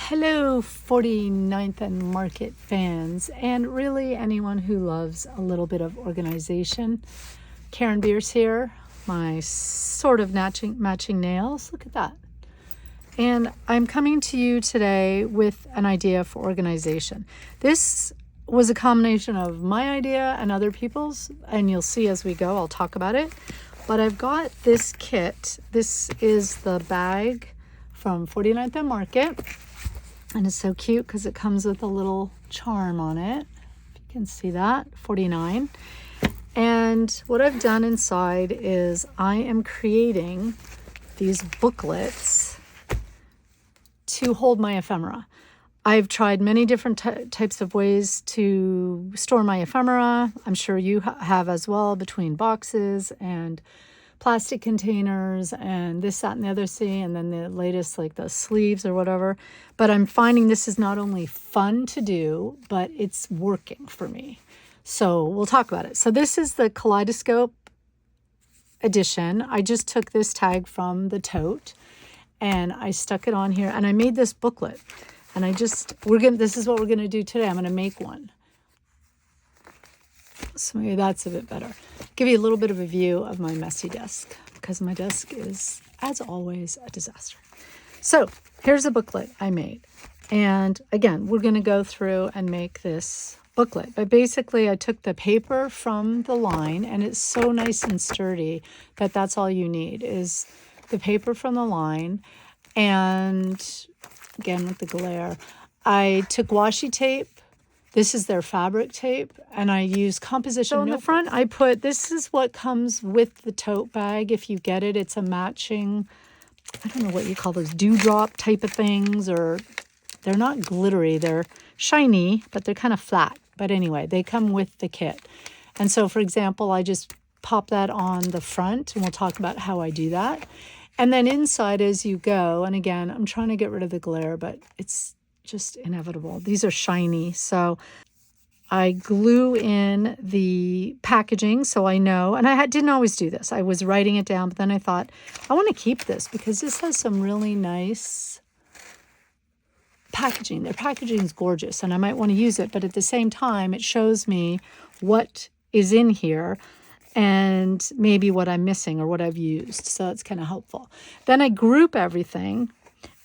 Hello, 49th and Market fans, and really anyone who loves a little bit of organization. Karen Bearse here, my sort of matching nails. Look at that. And I'm coming to you today with an idea for organization. This was a combination of my idea and other people's, and you'll see as we go, I'll talk about it. But I've got this kit. This is the bag from 49th and Market. And it's so cute because it comes with a little charm on it. If you can see that, 49. And what I've done inside is I am creating these booklets to hold my ephemera. I've tried many different types of ways to store my ephemera. I'm sure you have as well, between boxes and plastic containers and this, that, and the other thing, and then the latest, like the sleeves or whatever. But I'm finding this is not only fun to do, but it's working for me. So we'll talk about it. So this is the Kaleidoscope edition. I just took this tag from the tote and I stuck it on here and I made this booklet. And this is what we're gonna do today. I'm gonna make one. So maybe that's a bit better. Give you a little bit of a view of my messy desk because my desk is, as always, a disaster. So here's a booklet I made. And again, we're going to go through and make this booklet. But basically, I took the paper from the line, and it's so nice and sturdy that that's all you need is the paper from the line. And again, with the glare, I took washi tape. This is their fabric tape, and I use composition. So in the front, I put, this is what comes with the tote bag. If you get it, it's a matching, I don't know what you call those, dewdrop type of things, or they're not glittery. They're shiny, but they're kind of flat. But anyway, they come with the kit. And so, for example, I just pop that on the front, and we'll talk about how I do that. And then inside as you go, and again, I'm trying to get rid of the glare, but it's just inevitable. These are shiny. So I glue in the packaging so I know, and I didn't always do this. I was writing it down, but then I thought, I want to keep this because this has some really nice packaging. Their packaging is gorgeous and I might want to use it, but at the same time, it shows me what is in here and maybe what I'm missing or what I've used. So it's kind of helpful. Then I group everything.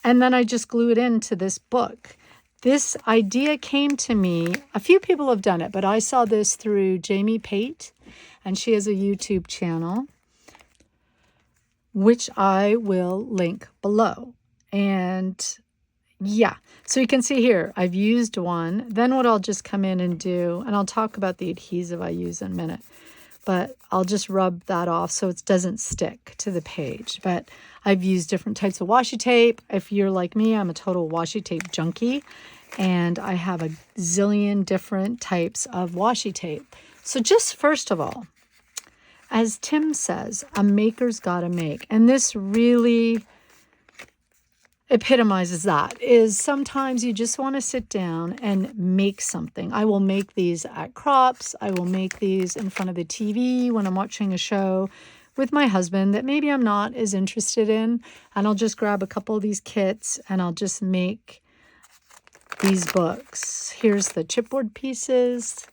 And then I just glue it into this book. This idea came to me, a few people have done it, but I saw this through Jamie Pate, and she has a YouTube channel, which I will link below. And yeah, so you can see here, I've used one. Then what I'll just come in and do, and I'll talk about the adhesive I use in a minute, but I'll just rub that off so it doesn't stick to the page. But I've used different types of washi tape. If you're like me, I'm a total washi tape junkie, and I have a zillion different types of washi tape. So just first of all, as Tim says, a maker's gotta make. And this really epitomizes that, is sometimes you just want to sit down and make something. I will make these at crops. I will make these in front of the TV when I'm watching a show with my husband that maybe I'm not as interested in. And I'll just grab a couple of these kits and I'll just make these books. Here's the chipboard pieces.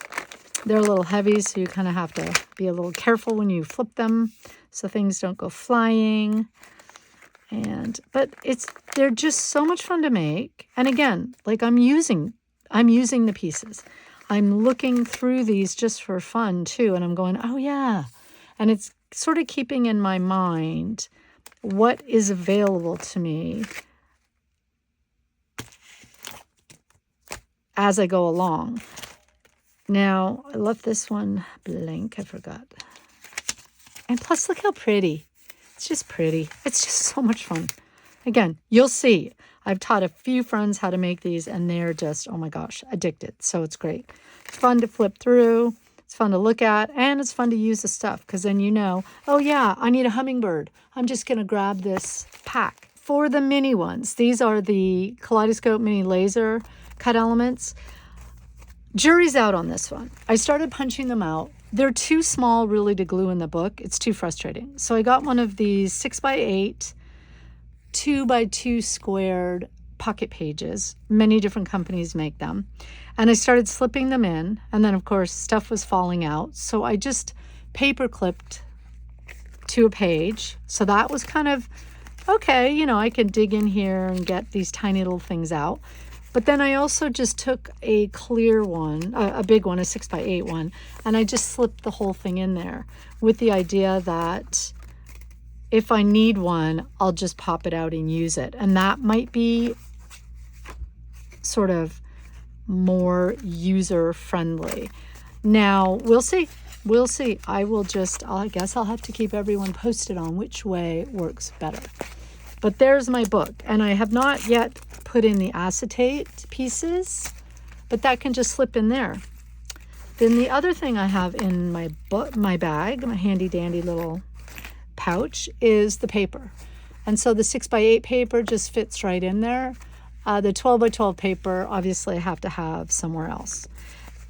They're a little heavy, so you kind of have to be a little careful when you flip them so things don't go flying. But they're just so much fun to make. And again, like I'm using the pieces. I'm looking through these just for fun too. And I'm going, oh yeah. And it's sort of keeping in my mind what is available to me as I go along. Now, I left this one blank. I forgot. And plus, look how pretty. It's just pretty. It's just so much fun. Again, you'll see. I've taught a few friends how to make these, and they're just, oh my gosh, addicted. So it's great. It's fun to flip through. It's fun to look at, and it's fun to use the stuff because then you know, oh yeah, I need a hummingbird. I'm just going to grab this pack. For the mini ones, these are the Kaleidoscope Mini Laser cut elements. Jury's out on this one. I started punching them out. They're too small really to glue in the book. It's too frustrating. So I got one of these 6x8, 2x2 squared pocket pages. Many different companies make them. And I started slipping them in. And then, of course, stuff was falling out. So I just paper clipped to a page. So that was kind of, okay, you know, I can dig in here and get these tiny little things out. But then I also just took a clear one, a big one, a 6x8 one, and I just slipped the whole thing in there with the idea that if I need one, I'll just pop it out and use it. And that might be sort of more user friendly. Now, we'll see. We'll see. I guess I'll have to keep everyone posted on which way works better. But there's my book. And I have not yet put in the acetate pieces, but that can just slip in there. Then the other thing I have in my bag, my handy dandy little pouch, is the paper. And so the 6x8 paper just fits right in there. The 12x12 paper, obviously I have to have somewhere else.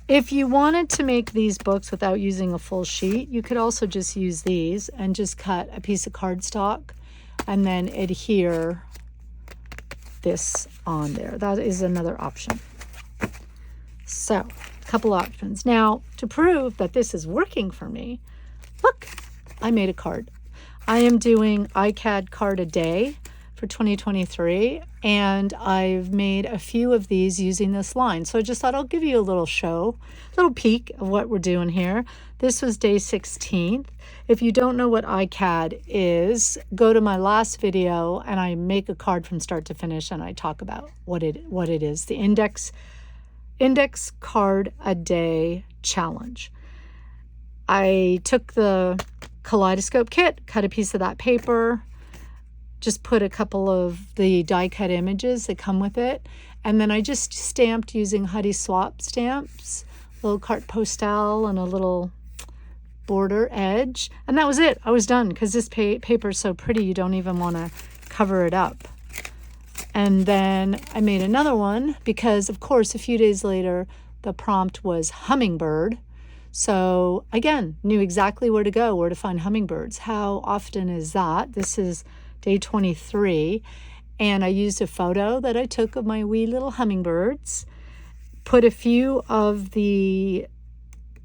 If you wanted to make these books without using a full sheet, you could also just use these and just cut a piece of cardstock and then adhere this on there. That is another option. So, a couple options. Now, to prove that this is working for me, look, I made a card. I am doing iCAD card a day for 2023, and I've made a few of these using this line. So I just thought I'll give you a little little peek of what we're doing here. This was day 16th. If you don't know what iCAD is, go to my last video and I make a card from start to finish and I talk about what it is. The index card a day challenge. I took the kaleidoscope kit, cut a piece of that paper, just put a couple of the die cut images that come with it, and then I just stamped using Huddy Swap stamps, a little carte postale and a little border edge, and that was it. I was done because this paper is so pretty you don't even want to cover it up. And then I made another one because, of course, a few days later the prompt was hummingbird. So again, knew exactly where to find hummingbirds. How often is that? This is day 23, and I used a photo that I took of my wee little hummingbirds, put a few of the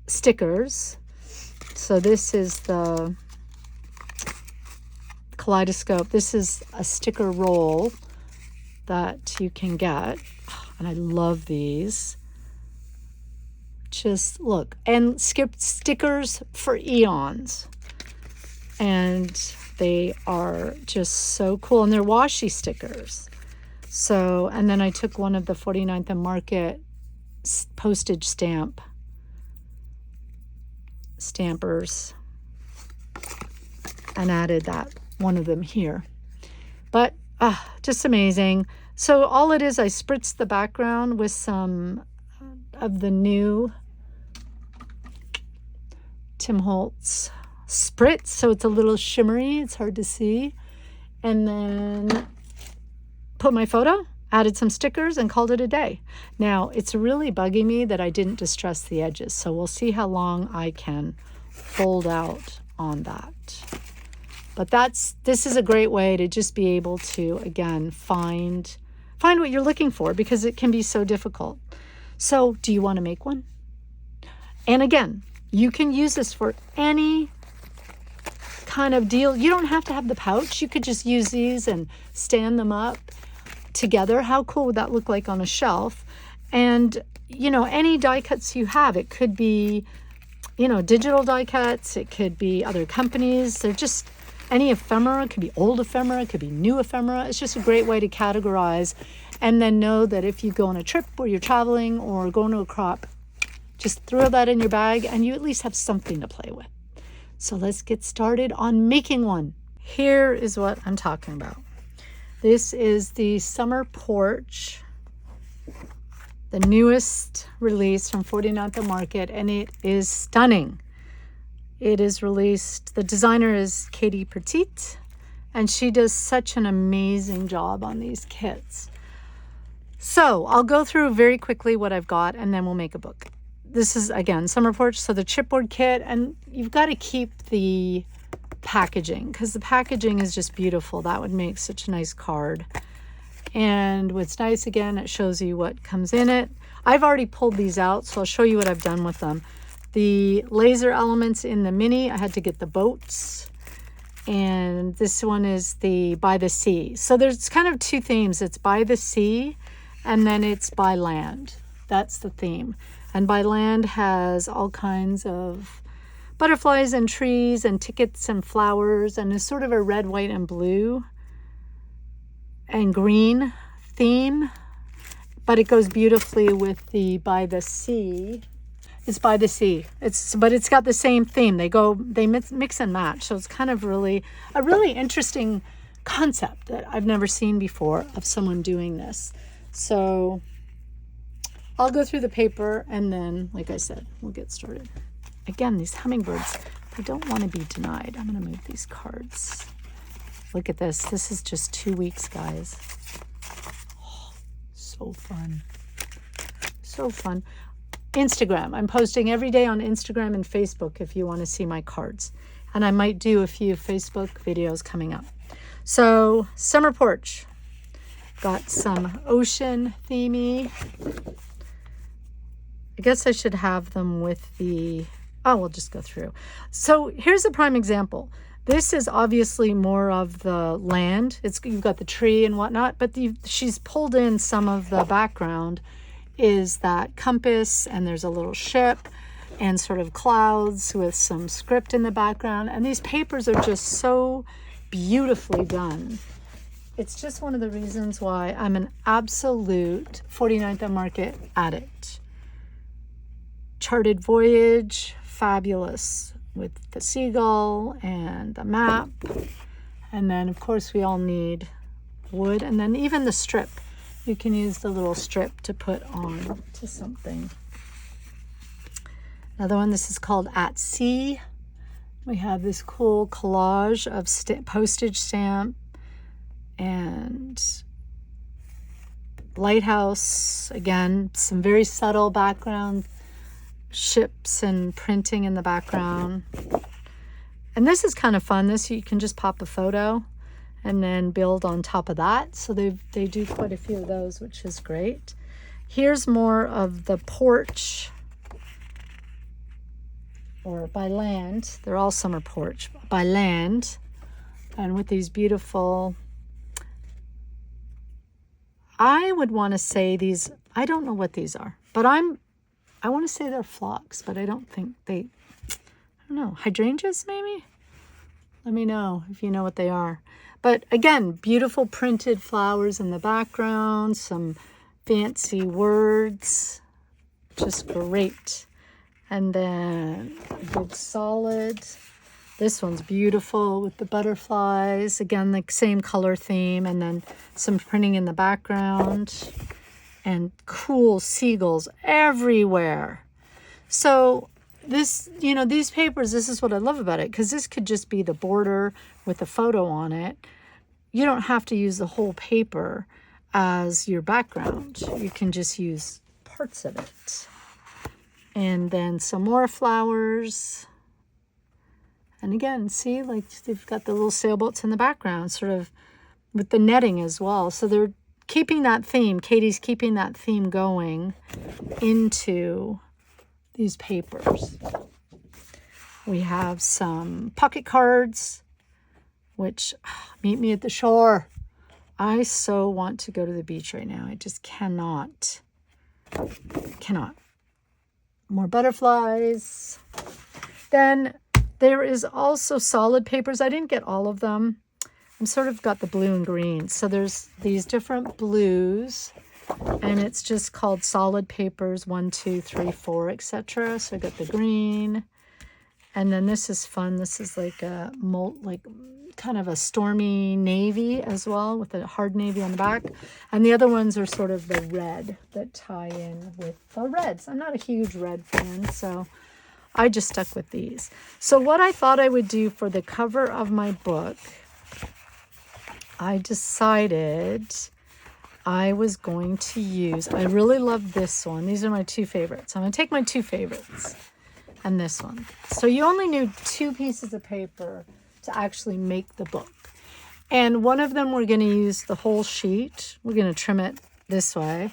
stickers. So this is the kaleidoscope. This is a sticker roll that you can get, and I love these. Just look, and stickers for eons, and they are just so cool, and they're washi stickers. So, and then I took one of the 49th and Market postage stampers and added that one of them here. But just amazing. So all it is, I spritzed the background with some of the new Tim Holtz spritz, so it's a little shimmery, it's hard to see, and then put my photo, added some stickers, and called it a day. Now it's really bugging me that I didn't distress the edges, so we'll see how long I can hold out on that. But this is a great way to just be able to, again, find what you're looking for, because it can be so difficult. So do you want to make one? And again, you can use this for any kind of deal. You don't have to have the pouch. You could just use these and stand them up together. How cool would that look like on a shelf? And, you know, any die cuts you have, it could be, you know, digital die cuts. It could be other companies. They're just any ephemera. It could be old ephemera. It could be new ephemera. It's just a great way to categorize and then know that if you go on a trip or you're traveling or going to a crop, just throw that in your bag and you at least have something to play with. So let's get started on making one. Here is what I'm talking about. This is the Summer Porch, the newest release from 49th and Market, and it is stunning. It is released, the designer is Katie Petit, and she does such an amazing job on these kits. So I'll go through very quickly what I've got, and then we'll make a book. This is, again, Summer Porch, so the chipboard kit, and you've got to keep the packaging because the packaging is just beautiful. That would make such a nice card. And what's nice, again, it shows you what comes in it. I've already pulled these out, so I'll show you what I've done with them. The laser elements in the mini, I had to get the boats. And this one is the by the sea. So there's kind of two themes. It's by the sea, and then it's by land. That's the theme. And by land has all kinds of butterflies and trees and tickets and flowers, and is sort of a red, white, and blue and green theme. But it goes beautifully with the by the sea. It's by the sea. But it's got the same theme. They mix and match. So it's kind of a really interesting concept that I've never seen before of someone doing this. So I'll go through the paper, and then, like I said, we'll get started. Again, these hummingbirds, they don't want to be denied. I'm going to move these cards. Look at this. This is just 2 weeks, guys. Oh, so fun. So fun. Instagram. I'm posting every day on Instagram and Facebook if you want to see my cards. And I might do a few Facebook videos coming up. So, Summer Porch. Got some ocean themey. I guess I should have them with the... Oh, we'll just go through. So here's a prime example. This is obviously more of the land. You've got the tree and whatnot, but she's pulled in some of the background is that compass, and there's a little ship and sort of clouds with some script in the background. And these papers are just so beautifully done. It's just one of the reasons why I'm an absolute 49th and Market addict. Charted Voyage, fabulous, with the seagull and the map. And then, of course, we all need wood. And then even the strip. You can use the little strip to put on to something. Another one, this is called At Sea. We have this cool collage of postage stamp and lighthouse. Again, some very subtle background, ships and printing in the background. And this is kind of fun. This, you can just pop a photo and then build on top of that. So they do quite a few of those, which is great. Here's more of the porch, or by land. They're all Summer Porch, by land. And with these beautiful, I would want to say these, I don't know what these are, but I want to say they're phlox, but I don't think I don't know, hydrangeas maybe? Let me know if you know what they are. But again, beautiful printed flowers in the background, some fancy words, just great. And then a good solid. This one's beautiful with the butterflies. Again, the same color theme, and then some printing in the background. And cool seagulls everywhere. So this, these papers, this is what I love about it, because this could just be the border with a photo on it. You don't have to use the whole paper as your background. You can just use parts of it. And then some more flowers. And again, see, like they've got the little sailboats in the background, sort of with the netting as well. So they're keeping that theme. Katie's keeping that theme going into these papers. We have some pocket cards, which meet me at the shore. I so want to go to the beach right now. I just cannot. More butterflies. Then there is also solid papers. I didn't get all of them. I'm sort of got the blue and green. So there's these different blues, and it's just called solid papers, 1, 2, 3, 4, etc. So I got the green, and then this is fun. This is like a kind of a stormy navy as well, with a hard navy on the back. And the other ones are sort of the red that tie in with the reds. I'm not a huge red fan, so I just stuck with these. So what I thought I would do for the cover of my book, I decided I was going to use, I really love this one. These are my two favorites. I'm going to take my two favorites and this one. So you only need 2 pieces of paper to actually make the book. And one of them we're going to use the whole sheet. We're going to trim it this way.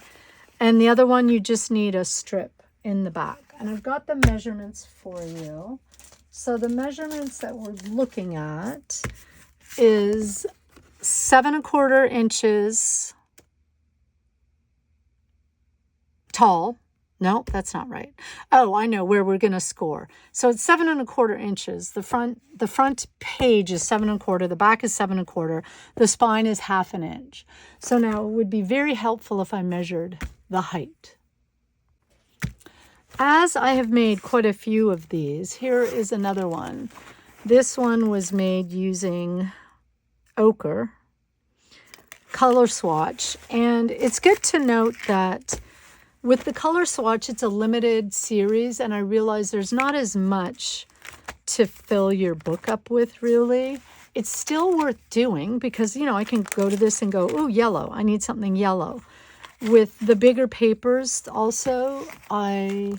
And the other one you just need a strip in the back. And I've got the measurements for you. So the measurements that we're looking at is 7¼ inches tall. No, that's not right. Oh, I know where we're going to score. So it's 7¼ inches. The front page is 7¼ the back is 7¼ the spine is 1/2 inch. So now it would be very helpful if I measured the height. As I have made quite a few of these, here is another one. This one was made using ochre color swatch, and it's good to note that with the color swatch, it's a limited series, and I realize there's not as much to fill your book up with, really. It's still worth doing because, you know, I can go to this and go, ooh, yellow. I need something yellow. With the bigger papers also, I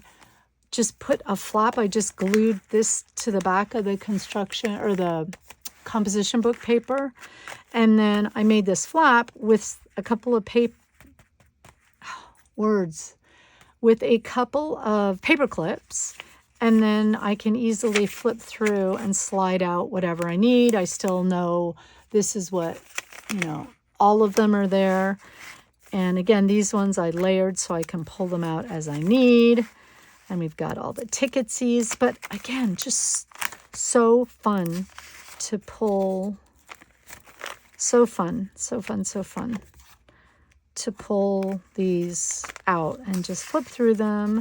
just put a flap. I just glued this to the back of the construction or the composition book paper. And then I made this flap with a couple of with a couple of paper clips, and then I can easily flip through and slide out whatever I need. I still know this is what, you know, all of them are there. And again, these ones I layered so I can pull them out as I need. And we've got all the ticketsies, but again, just so fun to pull. So fun to pull these out and just flip through them.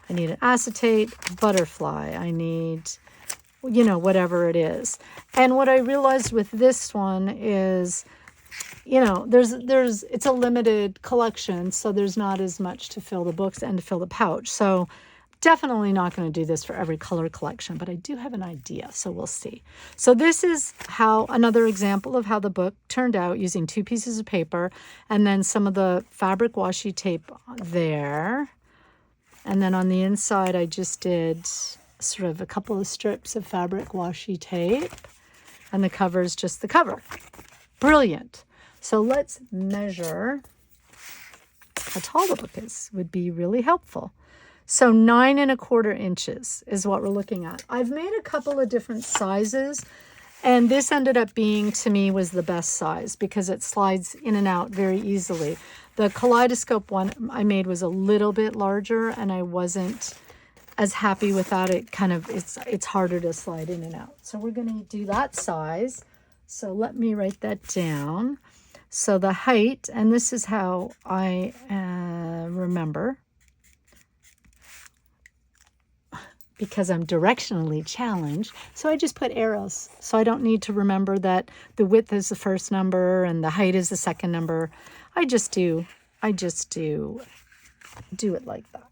I need an acetate, butterfly. I need, you know, whatever it is. And what I realized with this one is, you know, it's a limited collection, so there's not as much to fill the books and to fill the pouch. So definitely not going to do this for every color collection, but I do have an idea, so we'll see. So this is another example of how the book turned out using 2 pieces of paper and then some of the fabric washi tape there. And then on the inside, I just did sort of a couple of strips of fabric washi tape, and the cover is just the cover. Brilliant. So let's measure how tall the book is. Would be really helpful. So 9¼ inches is what we're looking at. I've made a couple of different sizes, and this ended up being, to me, was the best size because it slides in and out very easily. The kaleidoscope one I made was a little bit larger, and I wasn't as happy with that. It kind of, it's harder to slide in and out. So we're going to do that size. So let me write that down. So the height, and this is how I remember, because I'm directionally challenged. So I just put arrows. So I don't need to remember that the width is the first number and the height is the second number. I just do it like that.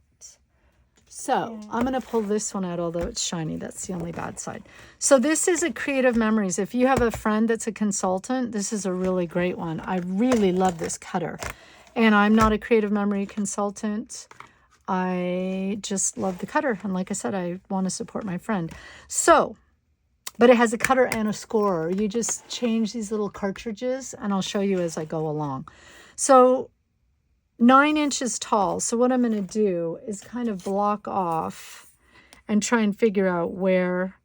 So I'm going to pull this one out, although it's shiny. That's the only bad side. So this is a Creative Memories. If you have a friend that's a consultant, this is a really great one. I really love this cutter. And I'm not a Creative Memory consultant. I just love the cutter. And like I said, I want to support my friend. So, but it has a cutter and a scorer. You just change these little cartridges, and I'll show you as I go along. So 9 inches tall. So what I'm going to do is kind of block off and try and figure out where,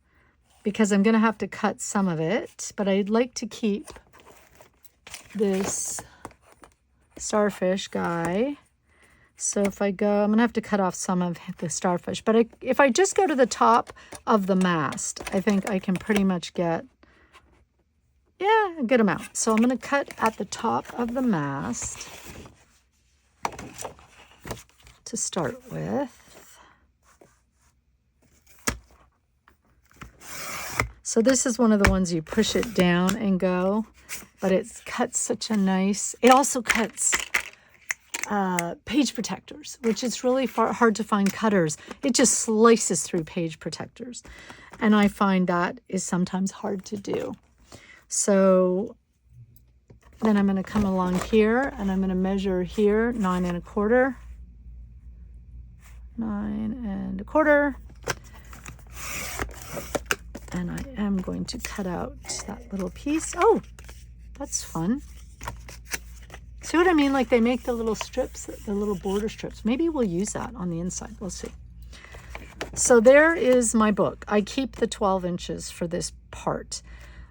because I'm going to have to cut some of it, but I'd like to keep this starfish guy. So if I go, I'm going to have to cut off some of the starfish. But if I just go to the top of the mast, I think I can pretty much get, a good amount. So I'm going to cut at the top of the mast to start with. So this is one of the ones you push it down and go, but it cuts such a nice, it also cuts page protectors, which is really hard to find cutters. It just slices through page protectors. And I find that is sometimes hard to do. So then I'm going to come along here and I'm going to measure here 9 1/4. 9 1/4. And I am going to cut out that little piece. Oh, That's fun. See what I mean? Like they make the little strips, the little border strips. Maybe we'll use that on the inside. We'll see. So there is my book. I keep the 12 inches for this part.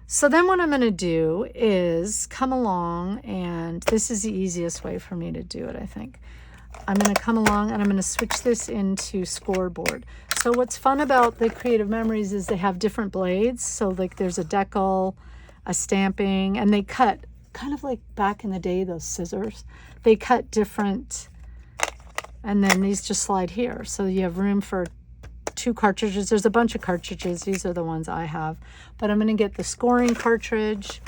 So then what I'm going to do is come along, and this is the easiest way for me to do it, I think. I'm going to come along and I'm going to switch this into scoreboard. So what's fun about the Creative Memories is they have different blades. So like there's a decal, a stamping, and they cut kind of like back in the day, those scissors. They cut different, and then these just slide here. So you have room for 2 cartridges. There's a bunch of cartridges. These are the ones I have. But I'm going to get the scoring cartridge,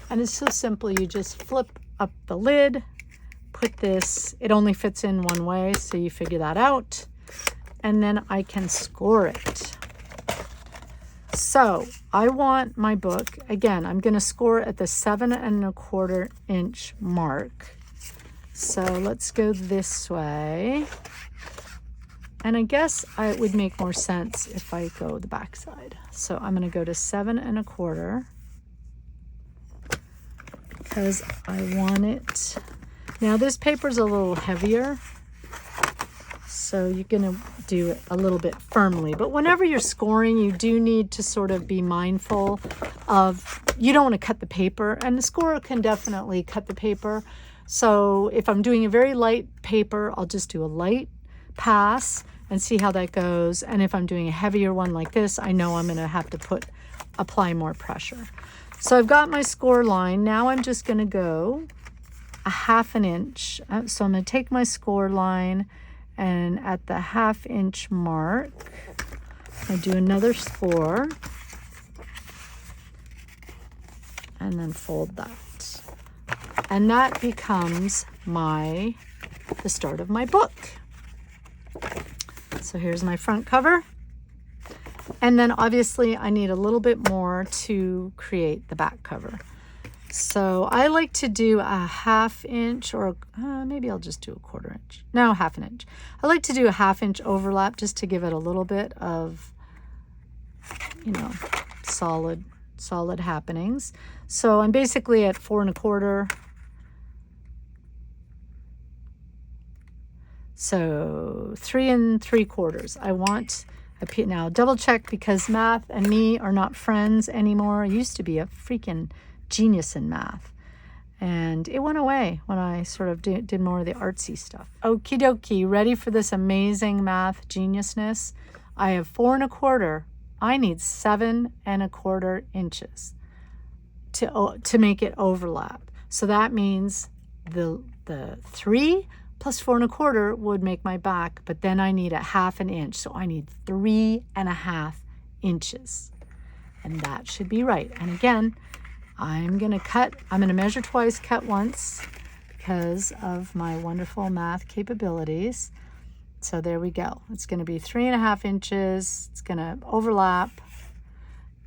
and it's so simple. You just flip up the lid, put this, it only fits in one way, so you figure that out, and then I can score it. So I want my book, again, I'm going to score at the 7 1/4 inch mark. So let's go this way. And I guess it would make more sense if I go the back side. So I'm going to go to 7 1/4 because I want it. Now this paper is a little heavier, so you're going to do it a little bit firmly. But whenever you're scoring, you do need to sort of be mindful of, you don't want to cut the paper, and the scorer can definitely cut the paper. So if I'm doing a very light paper, I'll just do a light pass and see how that goes. And if I'm doing a heavier one like this, I know I'm going to have to apply more pressure. So I've got my score line. Now I'm just going to go a 1/2 inch. So I'm going to take my score line, and at the 1/2 inch mark, I do another score and then fold that. And that becomes the start of my book. So here's my front cover. And then obviously I need a little bit more to create the back cover. So I like to do a 1/2 inch, or maybe I'll just do a 1/4 inch. No, 1/2 inch. I like to do a 1/2 inch overlap just to give it a little bit of, solid happenings. So I'm basically at 4 1/4. So 3 3/4. I want now double check, because math and me are not friends anymore. I used to be a freaking genius in math, and it went away when I sort of did more of the artsy stuff. Okie dokie, ready for this amazing math geniusness? I have 4 1/4. I need 7 1/4 inches to make it overlap. So that means the 3 plus 4 1/4 would make my back, but then I need a 1/2 inch. So I need 3 1/2 inches, and that should be right. And again, I'm going to measure twice, cut once, because of my wonderful math capabilities. So there we go. It's going to be 3 1/2 inches. It's going to overlap,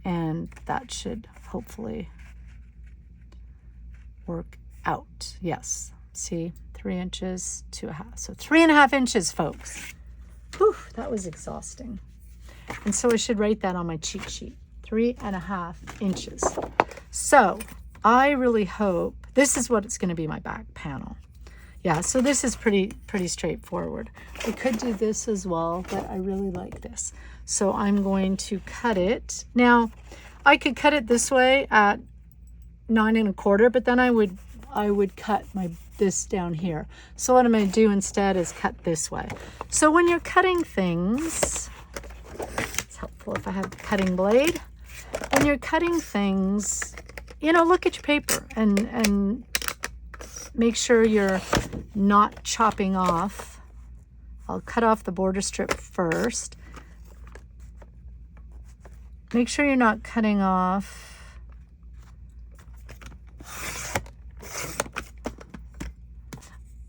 and that should hopefully work out. Yes. See, 3 inches to 1/2. So 3 1/2 inches, folks. Whew, that was exhausting. And so I should write that on my cheat sheet. 3 1/2 inches. So I really hope this is what it's going to be, my back panel. Yeah, so this is pretty straightforward. I could do this as well, but I really like this. So I'm going to cut it. Now, I could cut it this way at 9 1/4, but then I would cut this down here. So what I'm going to do instead is cut this way. So when you're cutting things, it's helpful if I have the cutting blade. When you're cutting things, look at your paper and make sure you're not chopping off. I'll cut off the border strip first. Make sure you're not cutting off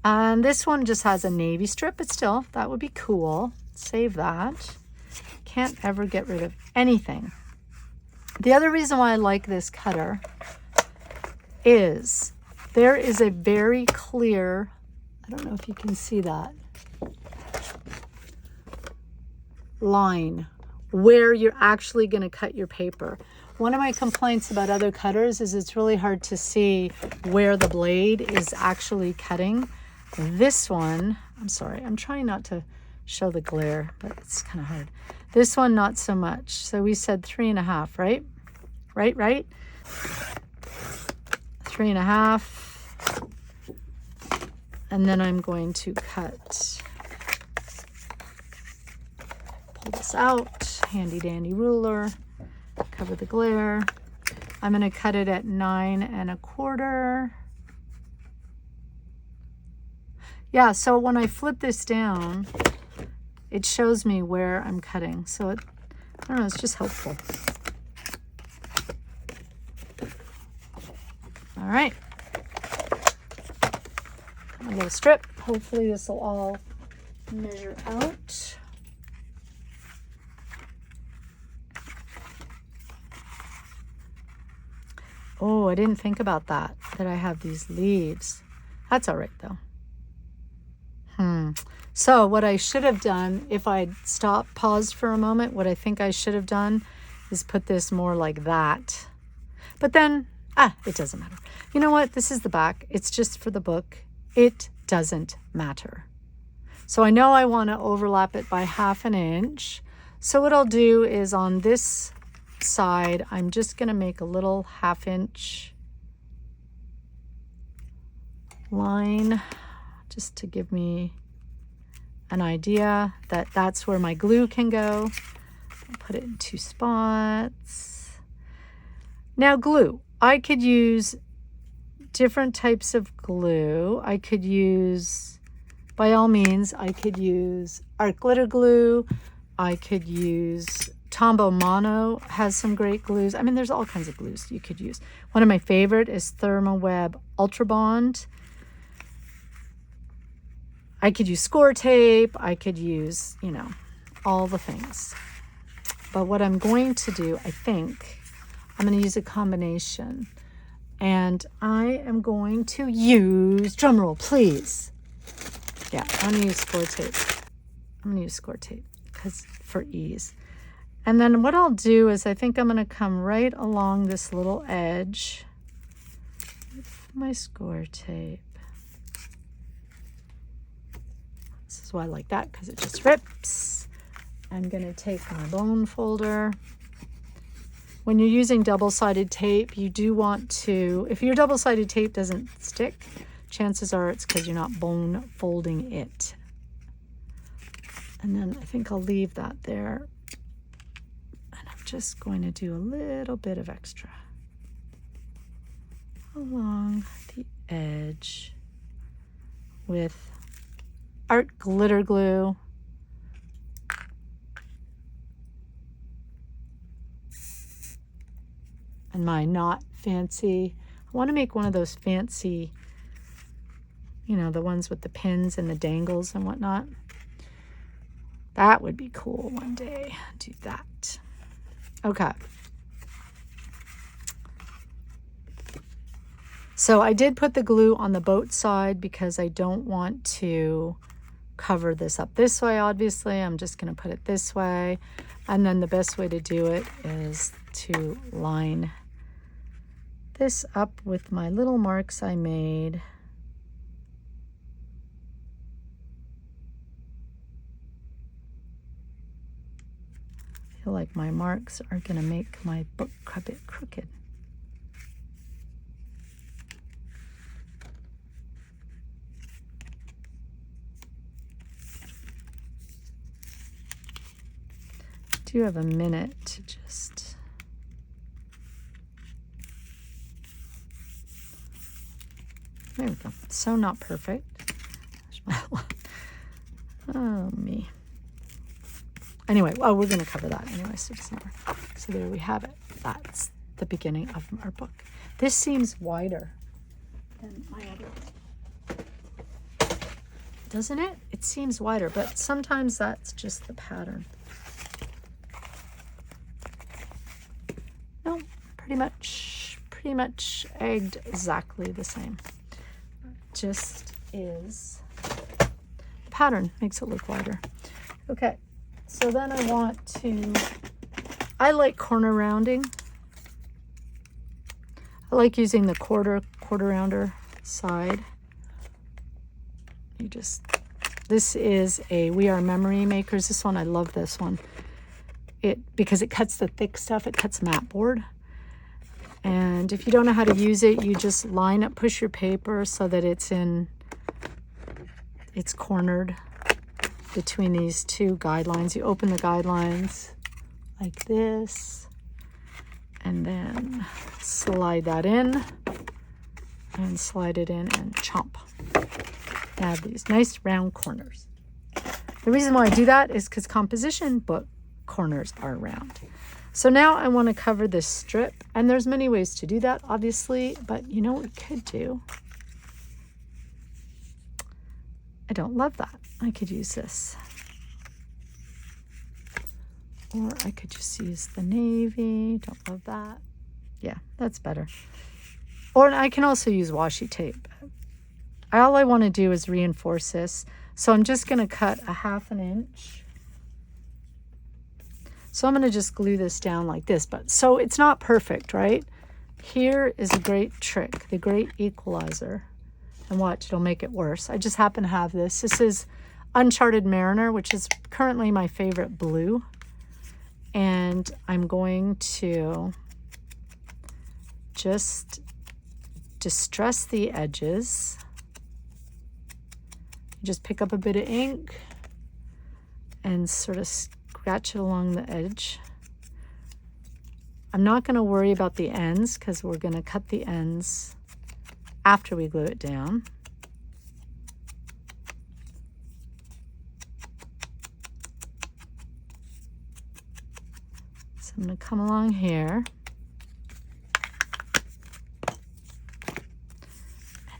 and this one just has a navy strip, but still, that would be cool. Save that. Can't ever get rid of anything. The other reason why I like this cutter is there is a very clear, I don't know if you can see that, line where you're actually going to cut your paper. One of my complaints about other cutters is it's really hard to see where the blade is actually cutting. This one, I'm sorry, I'm trying not to show the glare, but it's kind of hard. This one, not so much. So we said 3.5, right? Right? 3.5. And then I'm going to cut. Pull this out, handy dandy ruler, cover the glare. I'm going to cut it at 9.25. Yeah, so when I flip this down, it shows me where I'm cutting. So I don't know, it's just helpful. All right. A little strip. Hopefully this will all measure out. Oh, I didn't think about that I have these leaves. That's all right though. So what I should have done, if I'd paused for a moment, what I think I should have done is put this more like that. But then, it doesn't matter. You know what? This is the back. It's just for the book. It doesn't matter. So I know I want to overlap it by 1/2 inch. So what I'll do is on this side, I'm just going to make a little 1/2 inch line just to give me an idea that that's where my glue can go. I'll put it in 2 spots. Now glue, I could use different types of glue. I could use, by all means, I could use art glitter glue. I could use Tombow Mono has some great glues. I mean, there's all kinds of glues you could use. One of my favorite is Thermoweb Ultra Bond. I could use score tape. I could use, you know, all the things. But what I'm going to do, I think, I'm going to use a combination. And I am going to use, drumroll, please. Yeah, I'm going to use score tape. I'm going to use score tape because for ease. And then what I'll do is I think I'm going to come right along this little edge with my score tape. This is why I like that, because it just rips. I'm going to take my bone folder. When you're using double-sided tape, you do want to, if your double-sided tape doesn't stick, chances are it's because you're not bone folding it. And then I think I'll leave that there. And I'm just going to do a little bit of extra along the edge with art glitter glue. And my not fancy, I want to make one of those fancy, you know, the ones with the pins and the dangles and whatnot. That would be cool one day. Do that. Okay. So I did put the glue on the boat side because I don't want to cover this up this way, obviously. I'm just going to put it this way. And then the best way to do it is to line this up with my little marks I made. I feel like my marks are going to make my book a bit crooked. I do have a minute to just there we go. So not perfect. Oh me. Anyway, well, we're going to cover that anyway, so it doesn't matter. So there we have it. That's the beginning of our book. This seems wider than my other, doesn't it? It seems wider, but sometimes that's just the pattern. No, pretty much egged exactly the same. Just is the pattern makes it look wider. Okay, so then I like corner rounding. I like using the quarter rounder side. This is a We Are Memory Makers. This one, I love this one. Because it cuts the thick stuff, it cuts mat board. And if you don't know how to use it, you just push your paper so that it's cornered between these two guidelines. You open the guidelines like this, and then slide that in, and slide it in and chomp. You have these nice round corners. The reason why I do that is because composition book corners are round. So now I want to cover this strip, and there's many ways to do that, obviously, but you know what we could do? I don't love that. I could use this. Or I could just use the navy. Don't love that. Yeah, that's better. Or I can also use washi tape. All I want to do is reinforce this. So I'm just going to cut a 1/2 inch. So I'm going to just glue this down like this. So it's not perfect, right? Here is a great trick, the great equalizer. And watch, it'll make it worse. I just happen to have this. This is Uncharted Mariner, which is currently my favorite blue. And I'm going to just distress the edges. Just pick up a bit of ink and sort of scratch it along the edge. I'm not going to worry about the ends because we're going to cut the ends after we glue it down. So I'm going to come along here. And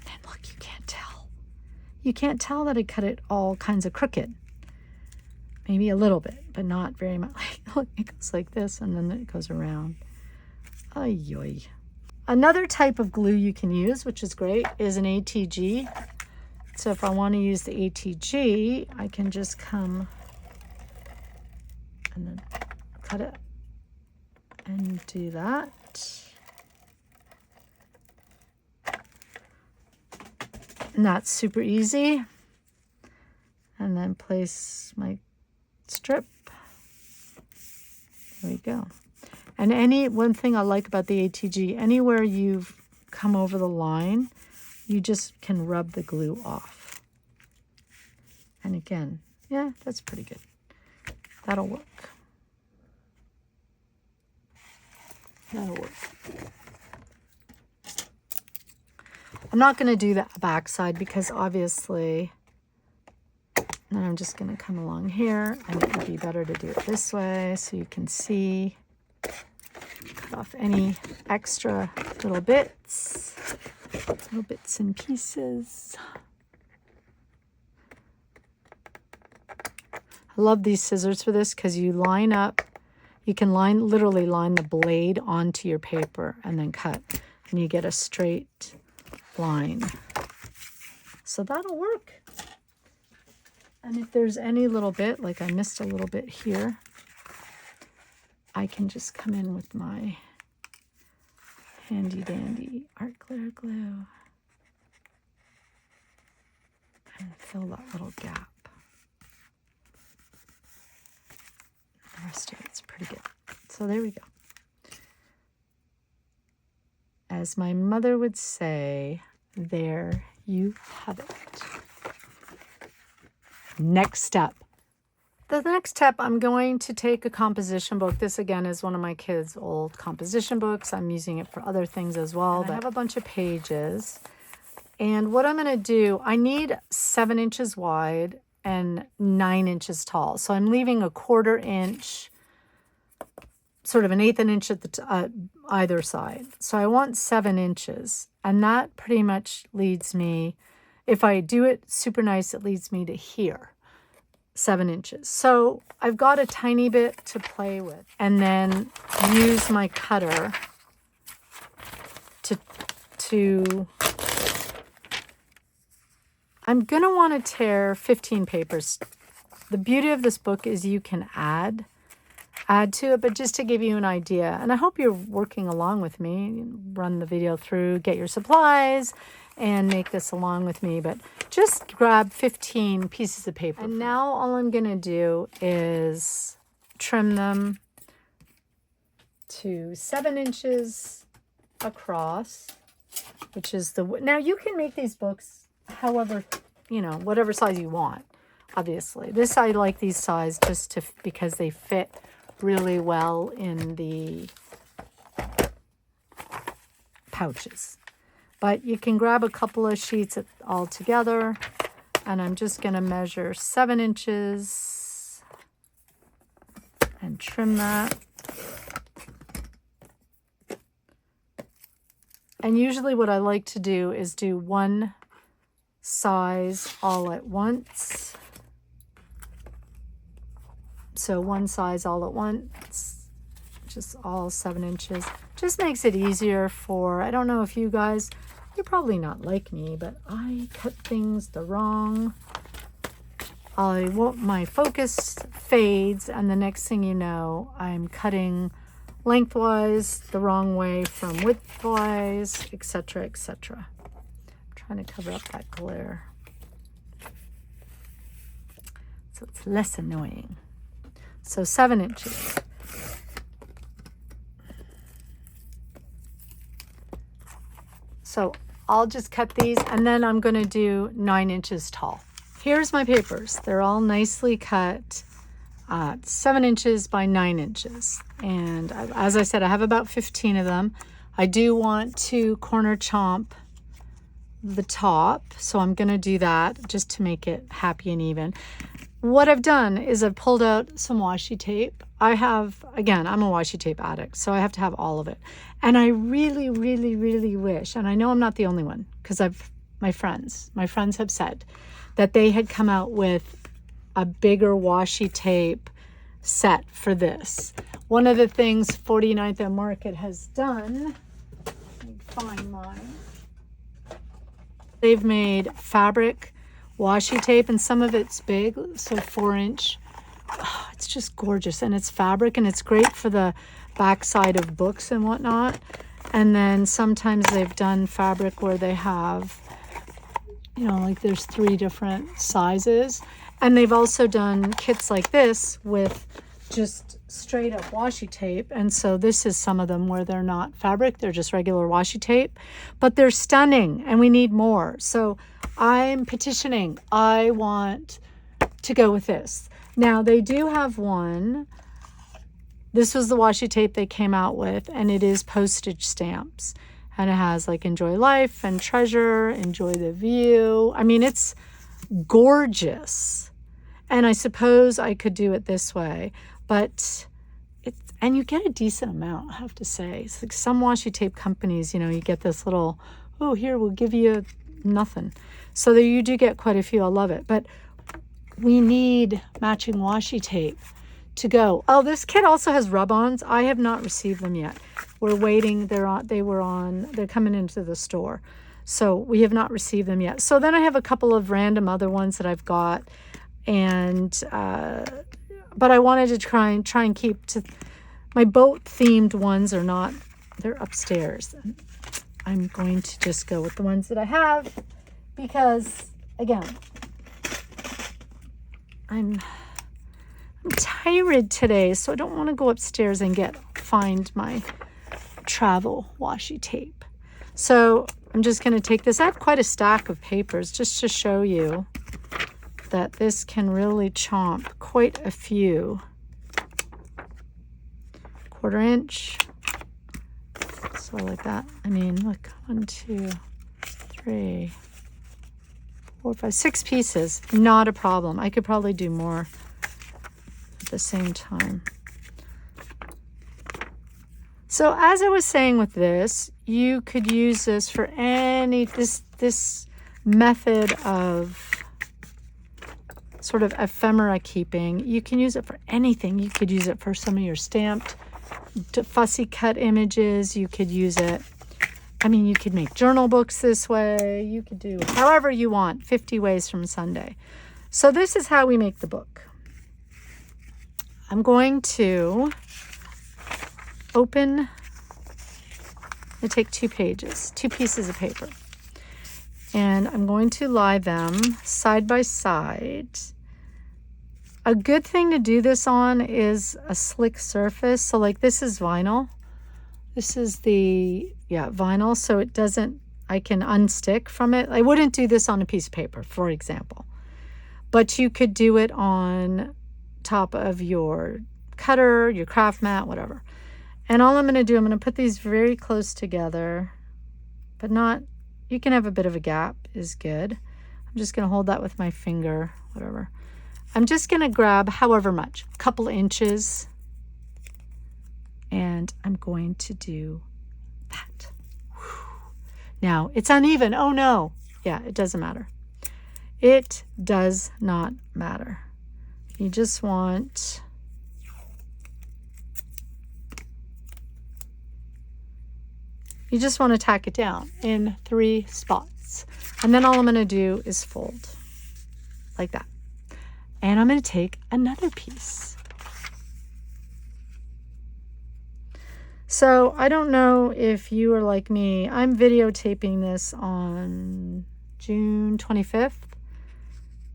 then look, you can't tell. You can't tell that I cut it all kinds of crooked. Maybe a little bit, but not very much. Look, it goes like this, and then it goes around. Ay, yoy. Another type of glue you can use, which is great, is an ATG. So if I want to use the ATG, I can just come and then cut it and do that. And that's super easy. And then place my strip. There we go. And one thing I like about the ATG, anywhere you've come over the line, you just can rub the glue off. And again, yeah, that's pretty good. That'll work. That'll work. I'm not going to do the back side because obviously then I'm just going to come along here, and it would be better to do it this way so you can see. Cut off any extra little bits and pieces. I love these scissors for this because you line up, you can literally line the blade onto your paper and then cut, and you get a straight line. So that'll work. And if there's any little bit, like I missed a little bit here, I can just come in with my handy dandy art glitter glue and fill that little gap. The rest of it's pretty good. So there we go. As my mother would say, there you have it. Next step. The next step, I'm going to take a composition book. This, again, is one of my kids' old composition books. I'm using it for other things as well. But I have a bunch of pages. And what I'm going to do, I need 7 inches wide and 9 inches tall. So I'm leaving a 1/4 inch, sort of an 1/8 inch at the either side. So I want 7 inches. And that pretty much leads me, if I do it super nice, it leads me to here. 7 inches. So I've got a tiny bit to play with, and then use my cutter to I'm going to want to tear 15 papers. The beauty of this book is you can add add to it, but just to give you an idea. And I hope you're working along with me. Run the video through, get your supplies, and make this along with me. But just grab 15 pieces of paper. And now all I'm going to do is trim them to 7 inches across, which is the... Now you can make these books however, you know, whatever size you want, obviously. This, I like these size just to, because they fit really well in the pouches. But you can grab a couple of sheets all together, and I'm just going to measure 7 inches and trim that. And usually what I like to do is do one size all at once. So one size all at once, just all 7 inches. Just makes it easier for, I don't know if you guys, you're probably not like me, but I cut things the wrong. I won't, my focus fades, and the next thing you know, I'm cutting lengthwise the wrong way from widthwise, etc., etc. I'm trying to cover up that glare so it's less annoying. So 7 inches. So I'll just cut these, and then I'm going to do 9 inches tall. Here's my papers. They're all nicely cut, 7 inches by 9 inches. And as I said, I have about 15 of them. I do want to corner chomp the top, so I'm going to do that just to make it happy and even. What I've done is I've pulled out some washi tape. I have, again, I'm a washi tape addict, so I have to have all of it. And I really, really, really wish, and I know I'm not the only one, because my friends have said that they had come out with a bigger washi tape set for this. One of the things 49th and Market has done, let me find mine. They've made fabric washi tape, and some of it's big, so 4-inch. Oh, it's just gorgeous, and it's fabric, and it's great for the backside of books and whatnot. And then sometimes they've done fabric where they have, you know, like there's 3 different sizes. And they've also done kits like this with just straight up washi tape. And so this is some of them where they're not fabric, they're just regular washi tape, but they're stunning, and we need more. So I'm petitioning. I want to go with this. Now they do have one. This was the washi tape they came out with, and it is postage stamps. And it has like enjoy life and treasure, enjoy the view. I mean, it's gorgeous. And I suppose I could do it this way, but it's, and you get a decent amount, I have to say. It's like some washi tape companies, you know, you get this little, oh, here, we'll give you nothing. So that you do get quite a few. I love it. But we need matching washi tape to go. Oh, this kit also has rub-ons. I have not received them yet. We're waiting. They're coming into the store. So we have not received them yet. So then I have a couple of random other ones that I've got. And, but I wanted to try and keep to, my boat themed ones are not, they're upstairs. And I'm going to just go with the ones that I have because, again, I'm tired today, so I don't want to go upstairs and find my travel washi tape. So I'm just going to take this. I have quite a stack of papers just to show you that this can really chomp quite a few. 1/4 inch. So like that. I mean, look, 1, 2, 3, 4, 5, 6 pieces. Not a problem. I could probably do more at the same time. So as I was saying with this, you could use this for this method of sort of ephemera keeping. You can use it for anything. You could use it for some of your stamped fussy cut images. You could use it, I mean, you could make journal books this way. You could do however you want, 50 ways from Sunday. So this is how we make the book. I'm going to open, I take 2 pages, 2 pieces of paper, and I'm going to lie them side by side. A good thing to do this on is a slick surface. So like this is vinyl. This is the, vinyl, so it doesn't, I can unstick from it. I wouldn't do this on a piece of paper, for example, but you could do it on top of your cutter, your craft mat, whatever. And all I'm going to do, I'm going to put these very close together, but not, you can have a bit of a gap is good. I'm just going to hold that with my finger, whatever. I'm just going to grab however much, a couple inches, and I'm going to do that. Now, it's uneven. Oh, no. Yeah, it doesn't matter. It does not matter. You just want to tack it down in 3 spots. And then all I'm going to do is fold like that. And I'm going to take another piece. So I don't know if you are like me. I'm videotaping this on June 25th,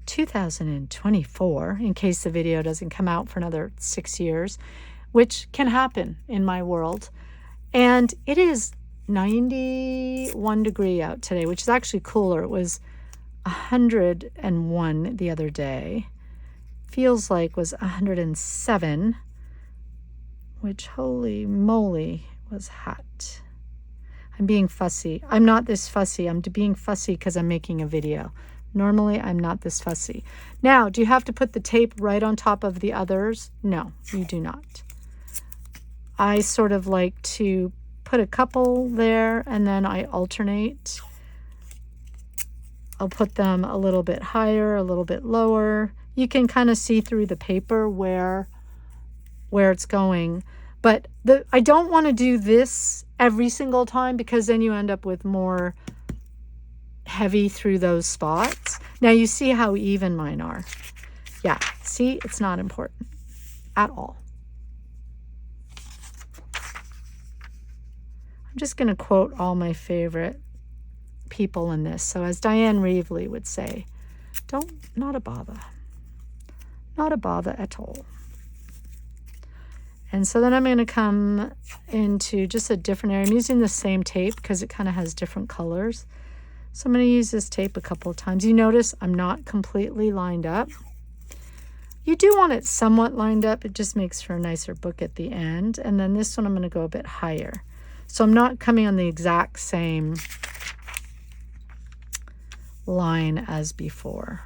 2024, in case the video doesn't come out for another 6 years, which can happen in my world. And it is 91 degree out today, which is actually cooler. It was 101 the other day. Feels like was 107, which holy moly was hot. I'm being fussy. I'm not this fussy. I'm being fussy because I'm making a video. Normally, I'm not this fussy. Now, do you have to put the tape right on top of the others? No, you do not. I sort of like to put a couple there and then I alternate. I'll put them a little bit higher, a little bit lower. You can kind of see through the paper where it's going. But I don't want to do this every single time because then you end up with more heavy through those spots. Now you see how even mine are. Yeah, see, it's not important at all. I'm just going to quote all my favorite people in this. So as Diane Reevely would say, not a bother. Not a bother at all. And so then I'm going to come into just a different area. I'm using the same tape because it kind of has different colors. So I'm going to use this tape a couple of times. You notice I'm not completely lined up. You do want it somewhat lined up. It just makes for a nicer book at the end. And then this one I'm going to go a bit higher. So I'm not coming on the exact same line as before.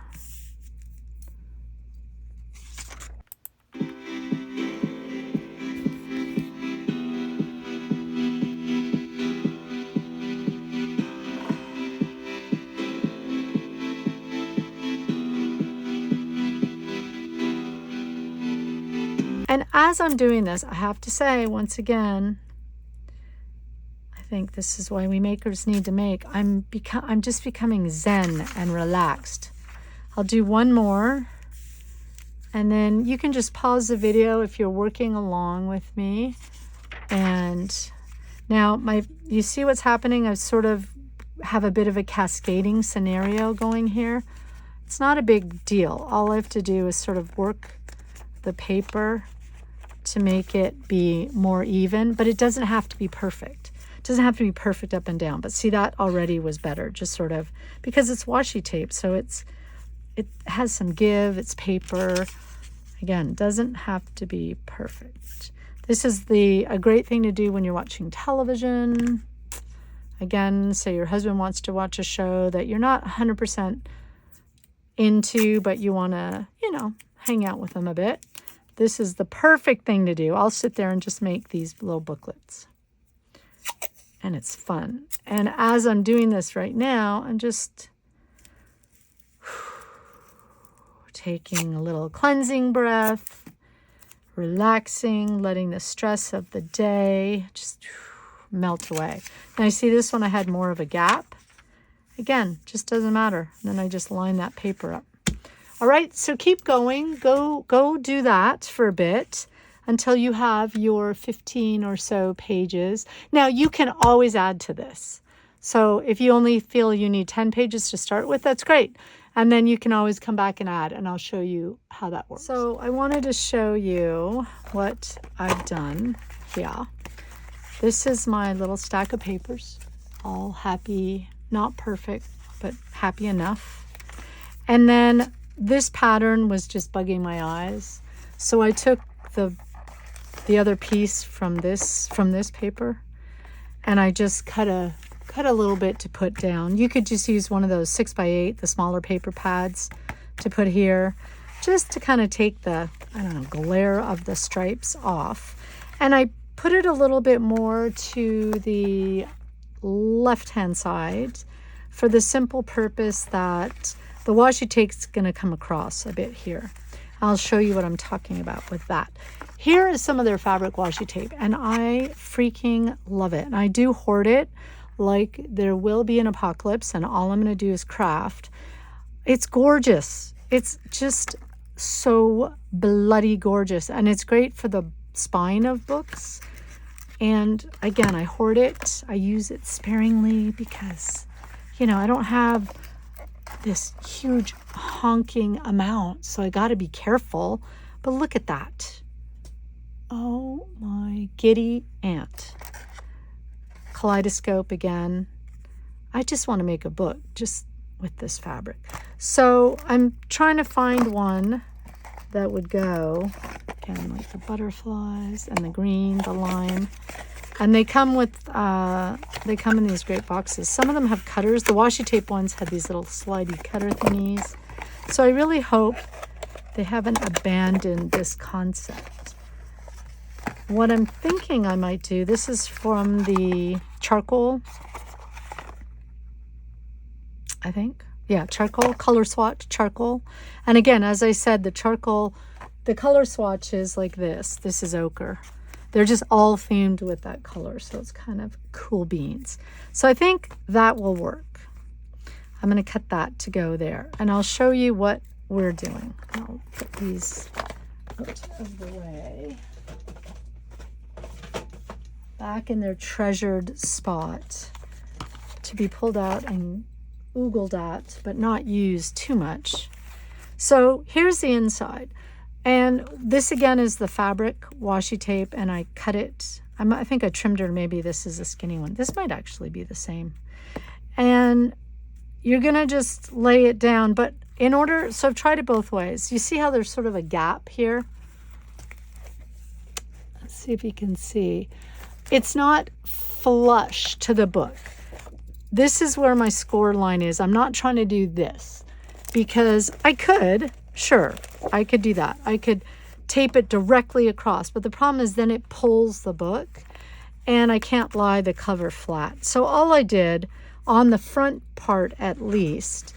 And as I'm doing this, I have to say, once again, I think this is why we makers need to make. I'm just becoming zen and relaxed. I'll do one more, and then you can just pause the video if you're working along with me. And now you see what's happening? I sort of have a bit of a cascading scenario going here. It's not a big deal. All I have to do is sort of work the paper to make it be more even, but it doesn't have to be perfect. It doesn't have to be perfect up and down, but see, that already was better, just sort of, because it's washi tape, so it has some give, it's paper. Again, doesn't have to be perfect. This is a great thing to do when you're watching television. Again, say your husband wants to watch a show that you're not 100% into, but you want to, hang out with them a bit. This is the perfect thing to do. I'll sit there and just make these little booklets. And it's fun. And as I'm doing this right now, I'm just taking a little cleansing breath, relaxing, letting the stress of the day just melt away. Now, you see this one, I had more of a gap. Again, just doesn't matter. And then I just line that paper up. All right, so keep going. Go do that for a bit until you have your 15 or so pages. Now, you can always add to this. So if you only feel you need 10 pages to start with, that's great. And then you can always come back and add, and I'll show you how that works. So I wanted to show you what I've done here. This is my little stack of papers, all happy, not perfect, but happy enough. And then this pattern was just bugging my eyes. So I took the other piece from this paper, and I just cut a little bit to put down. You could just use one of those 6x8, the smaller paper pads, to put here, just to kind of take the, I don't know, glare of the stripes off. And I put it a little bit more to the left-hand side for the simple purpose that the washi tape's going to come across a bit here. I'll show you what I'm talking about with that. Here is some of their fabric washi tape, and I freaking love it. And I do hoard it like there will be an apocalypse, and all I'm going to do is craft. It's gorgeous. It's just so bloody gorgeous, and it's great for the spine of books. And again, I hoard it. I use it sparingly because, you know, I don't have this huge honking amount, so I got to be careful. But look at that. Oh my giddy aunt. Kaleidoscope again. I just want to make a book just with this fabric. So I'm trying to find one that would go, again, like the butterflies and the green, the lime. And they come with, they come in these great boxes. Some of them have cutters. The washi tape ones had these little slidey cutter thingies. So I really hope they haven't abandoned this concept. What I'm thinking I might do, this is from the charcoal, I think. Yeah, charcoal, color swatch, charcoal. And again, as I said, the charcoal, the color swatch is like this. This is ochre. They're just all themed with that color, so it's kind of cool beans. So I think that will work. I'm going to cut that to go there, and I'll show you what we're doing. I'll put these out of the way. Back in their treasured spot to be pulled out and oogled at, but not used too much. So here's the inside. And this again is the fabric washi tape, and I cut it. I think I trimmed it, or maybe this is a skinny one. This might actually be the same. And you're going to just lay it down. But in order, so I've tried it both ways. You see how there's sort of a gap here? Let's see if you can see. It's not flush to the book. This is where my score line is. I'm not trying to do this because I could, sure, I could do that. I could tape it directly across, but the problem is then it pulls the book and I can't lie the cover flat. So all I did on the front part at least,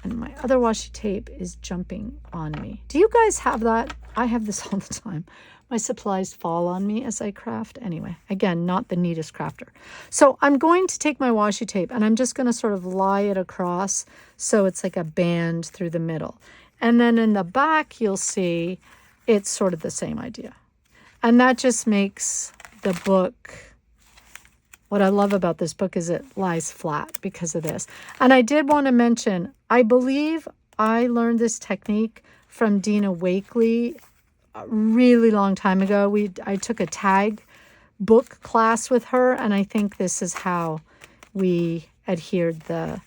and my other washi tape is jumping on me. Do you guys have that? I have this all the time. My supplies fall on me as I craft. Anyway, again, not the neatest crafter. So I'm going to take my washi tape and I'm just going to sort of lie it across so it's like a band through the middle. And then in the back, you'll see it's sort of the same idea. And that just makes the book, what I love about this book is it lies flat because of this. And I did want to mention, I believe I learned this technique from Dina Wakely a really long time ago. I took a tag book class with her, and I think this is how we adhered the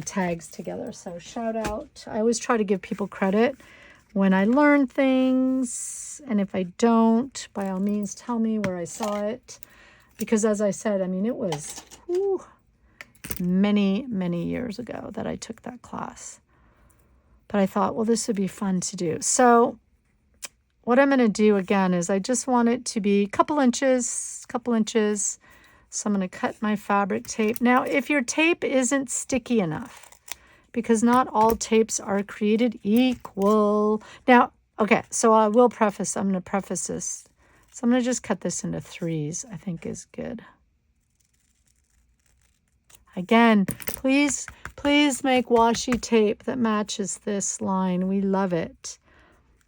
tags together. So shout out. I always try to give people credit when I learn things, and if I don't, by all means tell me where I saw it, because as I said, I mean, it was many years ago that I took that class. But I thought, well, this would be fun to do. So what I'm going to do again is I just want it to be a couple inches. So I'm going to cut my fabric tape. Now, if your tape isn't sticky enough, because not all tapes are created equal. Now, okay, so I'm going to preface this. So I'm going to just cut this into 3s, I think is good. Again, please make washi tape that matches this line. We love it.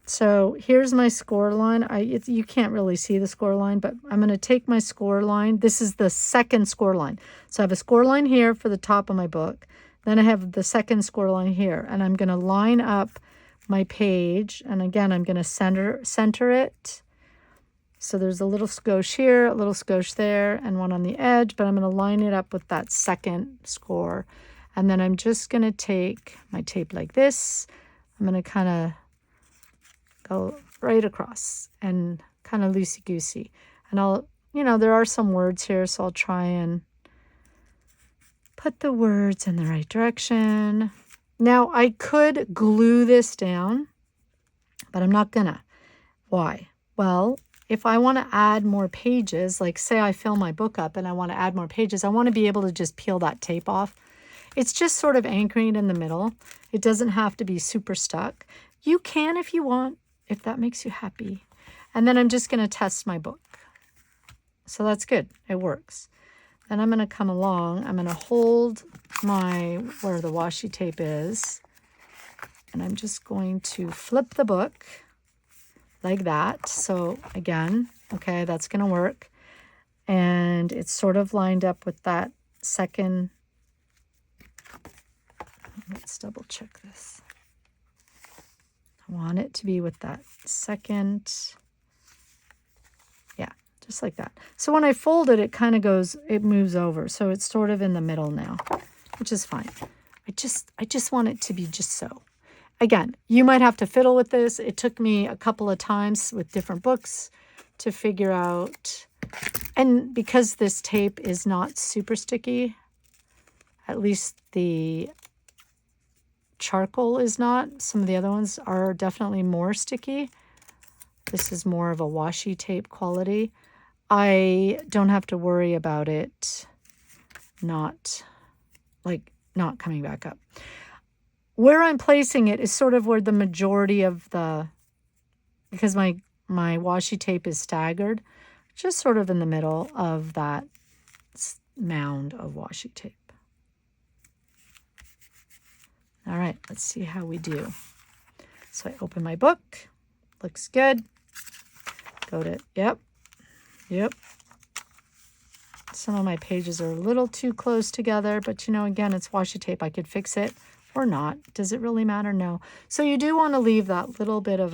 So here's my score line. You can't really see the score line, but I'm going to take my score line. This is the second score line. So I have a score line here for the top of my book. Then I have the second score line here, and I'm going to line up my page. And again, I'm going to center it. So there's a little skosh here, a little skosh there, and one on the edge, but I'm going to line it up with that second score. And then I'm just going to take my tape like this. I'm going to kind of go right across and kind of loosey-goosey. And I'll, there are some words here, so I'll try and put the words in the right direction. Now, I could glue this down, but I'm not gonna. Why? Well, if I want to add more pages, like say I fill my book up and I want to add more pages, I want to be able to just peel that tape off. It's just sort of anchoring in the middle. It doesn't have to be super stuck. You can if you want, if that makes you happy. And then I'm just going to test my book. So that's good. It works. Then I'm going to come along. I'm going to hold where the washi tape is. And I'm just going to flip the book like that. So again, okay, that's going to work. And it's sort of lined up with that second. Let's double check this. I want it to be with that second. Yeah, just like that. So when I fold it, it kind of it moves over. So it's sort of in the middle now, which is fine. I just want it to be just so. Again, you might have to fiddle with this. It took me a couple of times with different books to figure out. And because this tape is not super sticky, at least the charcoal is not. Some of the other ones are definitely more sticky. This is more of a washi tape quality. I don't have to worry about it not coming back up. Where I'm placing it is sort of where the majority of because my washi tape is staggered, just sort of in the middle of that mound of washi tape. All right, let's see how we do. So I open my book, looks good. Go to, yep. Some of my pages are a little too close together, but again, it's washi tape. I could fix it or not. Does it really matter? No. So you do want to leave that little bit of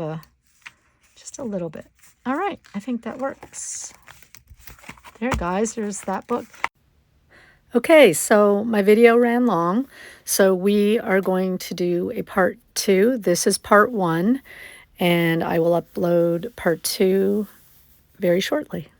just a little bit. All right, I think that works. There, guys, there's that book. Okay, so my video ran long, so we are going to do a part 2. This is part 1, and I will upload part 2 very shortly.